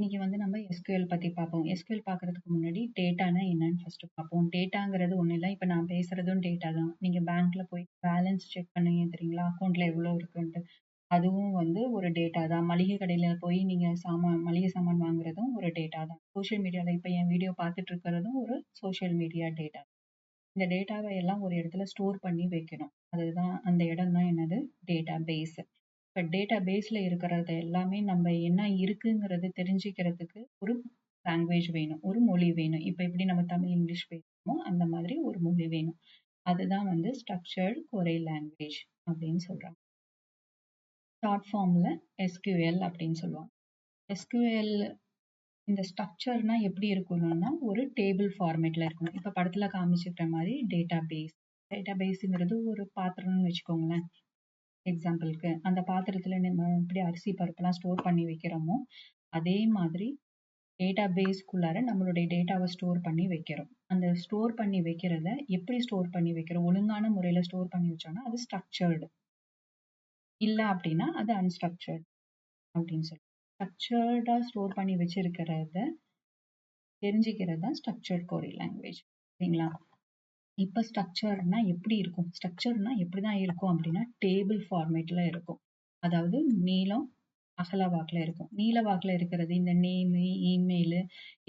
இன்னைக்கு வந்து நம்ம SQL பத்தி பார்ப்போம். SQL பார்க்கறதுக்கு முன்னாடி டேட்டானா என்னன்னு ஃபர்ஸ்ட் பார்ப்போம். டேட்டாங்கிறது ஒண்ணும் இல்ல. இப்ப நான் பேசுறதும் டேட்டா தான். நீங்க பேங்க்ல போய் பேலன்ஸ் செக் பண்ணீங்க தெரியுங்களா? அக்கவுண்ட்ல எவ்வளவு இருக்குன்ட்டு. அதுவும் வந்து ஒரு டேட்டா தான். மளிகை கடையில போய் நீங்க மளிகை சாமான் வாங்குறதும் ஒரு டேட்டா தான். சோஷியல் மீடியால இப்ப என் வீடியோ பார்த்துட்டு இருக்கிறதும் ஒரு சோஷியல் மீடியா டேட்டா. இந்த டேட்டாவை எல்லாம் ஒரு இடத்துல ஸ்டோர் பண்ணி வைக்கணும். அதுதான் அந்த இடம் தான் என்னது டேட்டா பேஸ். இப்ப டேட்டா பேஸ்ல இருக்கிறது எல்லாமே நம்ம என்ன இருக்குங்கிறது தெரிஞ்சுக்கிறதுக்கு ஒரு லாங்குவேஜ் வேணும், ஒரு மொழி வேணும். இப்ப எப்படி நம்ம தமிழ் இங்கிலீஷ் பேசுறோமோ அந்த மாதிரி ஒரு மொழி வேணும். அதுதான் வந்து ஸ்ட்ரக்சர்ட் query லாங்குவேஜ் அப்படின்னு சொல்றாங்க. ஷார்ட் ஃபார்ம்ல SQL அப்படின்னு சொல்லுவாங்க. SQL இந்த ஸ்ட்ரக்சர்னா எப்படி இருக்கணும்னா ஒரு டேபிள் ஃபார்மேட்ல இருக்கணும். இப்ப படத்துல காமிச்சிருக்கிற மாதிரி டேட்டா பேஸ். டேட்டா பேஸ்ங்கிறது ஒரு பாத்திரம்னு வச்சுக்கோங்களேன். எக்ஸாம்பிளுக்கு அந்த பாத்திரத்துல நம்ம எப்படி அரிசி பருப்பெல்லாம் ஸ்டோர் பண்ணி வைக்கிறோமோ அதே மாதிரி டேட்டா பேஸ்க்குள்ளார நம்மளுடைய டேட்டாவை ஸ்டோர் பண்ணி வைக்கிறோம். அந்த ஸ்டோர் பண்ணி வைக்கிறத எப்படி ஸ்டோர் பண்ணி வைக்கிறோம்? ஒழுங்கான முறையில ஸ்டோர் பண்ணி வச்சோம்னா அது ஸ்ட்ரக்சர்டு. இல்ல அப்படின்னா அது அன்ஸ்ட்ரக்சர்டு அப்படின்னு சொல்லி. ஸ்ட்ரக்சர்டா ஸ்டோர் பண்ணி வச்சிருக்கிறத தெரிஞ்சுக்கிறது தான் ஸ்ட்ரக்சர்ட் query லாங்குவேஜ். சரிங்களா? இப்ப ஸ்ட்ரக்சர்னா எப்படி இருக்கும்? ஸ்ட்ரக்சர்னா எப்படிதான் இருக்கும் அப்படின்னா டேபிள் ஃபார்மேட்ல இருக்கும். அதாவது நீளம் அகல வாக்குல இருக்கும். நீல வாக்குல இருக்கிறது இந்த நேம், இமெயில்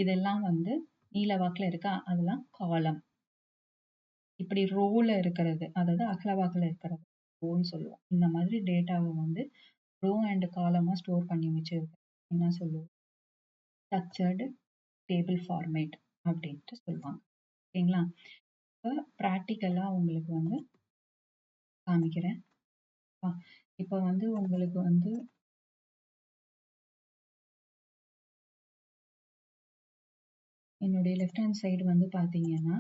இதெல்லாம் வந்து நீல வாக்குல இருக்கா அதெல்லாம் காலம். இப்படி ரோல இருக்கிறது அதாவது அகல வாக்குல இருக்கிறது ரோன்னு சொல்லுவோம். இந்த மாதிரி டேட்டாவை வந்து ரோ அண்ட் காலமா ஸ்டோர் பண்ணி வச்சிருக்கு என்ன சொல்லுவோம்? ஸ்ட்ரக்சர்டு டேபிள் ஃபார்மேட் அப்படின்ட்டு சொல்லுவாங்க. ஓகேங்களா? இப்போ ப்ராக்டிக்கலா உங்களுக்கு வந்து காமிக்கிறேன். இப்போ வந்து உங்களுக்கு வந்து என்னுடைய லெஃப்ட் ஹேண்ட் சைடு வந்து பார்த்தீங்கன்னா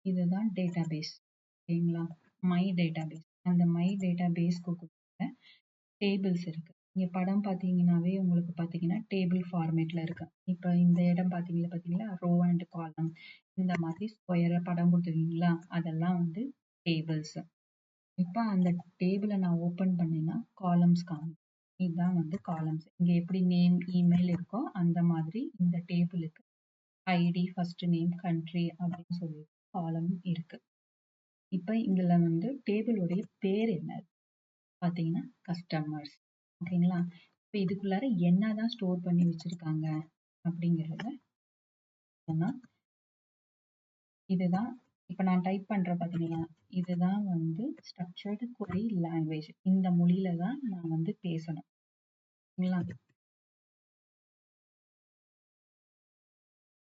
இதுதான் டேட்டாபேஸ். ஓகேங்களா? My database. அந்த மை டேட்டாபேஸ்க்கு டேபிள்ஸ் இருக்கு. இங்க படம் பார்த்தீங்கன்னாவே உங்களுக்கு பார்த்தீங்கன்னா டேபிள் ஃபார்மேட்ல இருக்கு. இப்போ இந்த இடம் பார்த்தீங்களா ரோ அண்ட் காலம் இந்த மாதிரி ஸ்கொயரா படம் கொடுத்துருக்கீங்களா அதெல்லாம் வந்து டேபிள்ஸ். இப்போ அந்த டேபிளை நான் ஓப்பன் பண்ணேன்னா காலம்ஸ் காமி. இதுதான் வந்து காலம்ஸ். இங்க எப்படி நேம் இமெயில் இருக்கோ அந்த மாதிரி இந்த டேபிளுக்கு ஐடி ஃபர்ஸ்ட் நேம் கண்ட்ரி அப்படின்னு சொல்லி காலம் இருக்கு. இப்ப இதுல வந்து டேபிளுடைய பேர் என்ன பாத்தீங்கன்னா கஸ்டமர்ஸ். ஓகேங்களா? இப்ப இதுக்குள்ளார என்னதான் ஸ்டோர் பண்ணி வச்சிருக்காங்க அப்படிங்கறத இதுதான் இப்ப நான் டைப் பண்ற பாத்தீங்களா இதுதான் வந்து ஸ்ட்ரக்சர்டு query லாங்குவேஜ். இந்த மொழியில தான் நான் வந்து பேசணும். சரிங்களா?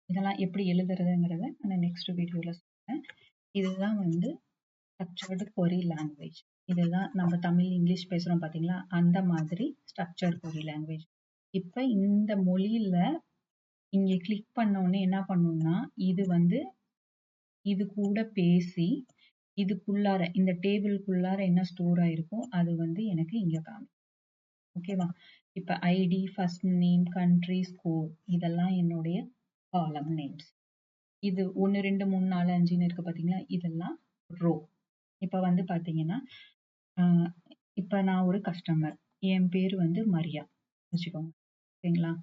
இதெல்லாம் எப்படி எழுதுறதுங்கிறத நான் நெக்ஸ்ட் வீடியோல சொல்றேன். இதுதான் வந்து ஸ்ட்ரக்சர்டு query லாங்குவேஜ். இதுதான் நம்ம தமிழ் இங்கிலீஷ் பேசுறோம் பாத்தீங்களா அந்த மாதிரி ஸ்ட்ரக்சர்டு query லாங்குவேஜ். இப்ப இந்த மொழியில இங்க கிளிக் பண்ண உடனே என்ன பண்ணும்னா இது வந்து இது கூட பேசி இதுக்குள்ளார இந்த டேபிள்குள்ளார என்ன ஸ்டோர் ஆயிருக்கோ அது வந்து எனக்கு இங்க காமிக்கும். ஓகேவா? இப்ப ID first name country score இதெல்லாம் என்னுடைய காலம் நேம்ஸ். இது 1 2 3 4 5ன்னு இருக்கு பாத்தீங்களா இதெல்லாம் ரோ. இப்ப வந்து பாத்தீங்கன்னா இப்ப நான் ஒரு கஸ்டமர். என் பேரு வந்து மரியா வச்சுக்கோங்க. ஓகேங்களா?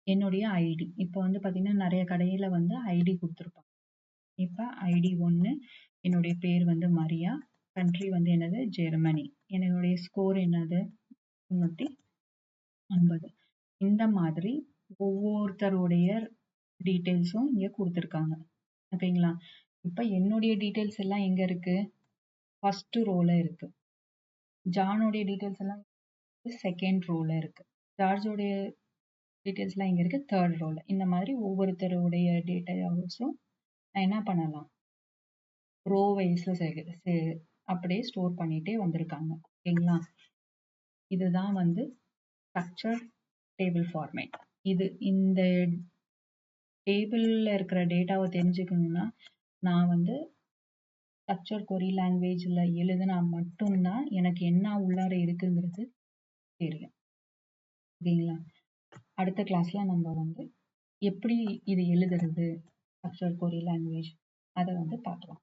என்னுடைய ஐடி இப்ப வந்து பாத்தீங்கன்னா நிறைய கடையில வந்து ஐடி கொடுத்துருப்பாங்க. இப்ப ஐடி 1 என்னுடைய பேர் வந்து மரியா. கண்ட்ரி வந்து என்னது ஜெர்மனி. என்னுடைய ஸ்கோர் என்னது 350. இந்த மாதிரி ஒவ்வொருத்தருடைய டீட்டெயில்ஸும் இங்க கொடுத்துருக்காங்க. ஓகேங்களா? இப்ப என்னுடைய டீட்டெயில்ஸ் எல்லாம் எங்க இருக்கு? ஃபர்ஸ்ட் ரோல இருக்கு. ஜானுடைய டீட்டெயில்ஸ் எல்லாம் செகண்ட் ரோல இருக்கு. ஜார்ஜோடைய டீட்டெயில்ஸ் எல்லாம் இங்க இருக்கு தேர்ட் ரோல. இந்த மாதிரி ஒவ்வொருத்தருடைய டீட்டெயில்ஸும் நான் என்ன பண்ணலாம் ரோ வைஸ்ல அப்படியே ஸ்டோர் பண்ணிட்டே வந்திருக்காங்க. ஓகேங்களா? இதுதான் வந்து ஸ்ட்ரக்சர் டேபிள் ஃபார்மேட். இது இந்த டேபிள்ல இருக்கிற டேட்டாவை தெரிஞ்சுக்கணும்னா நான் வந்து ஸ்ட்ரக்சர் query லாங்குவேஜ்ல எழுதுனா மட்டும்தான் எனக்கு என்ன உள்ளார இருக்குங்கிறது தெரியும். ஓகேங்களா? அடுத்த கிளாஸ்ல நம்ம வந்து எப்படி இது எழுதுறது ஸ்ட்ரக்சர் query லாங்குவேஜ் அதை வந்து பார்க்கலாம்.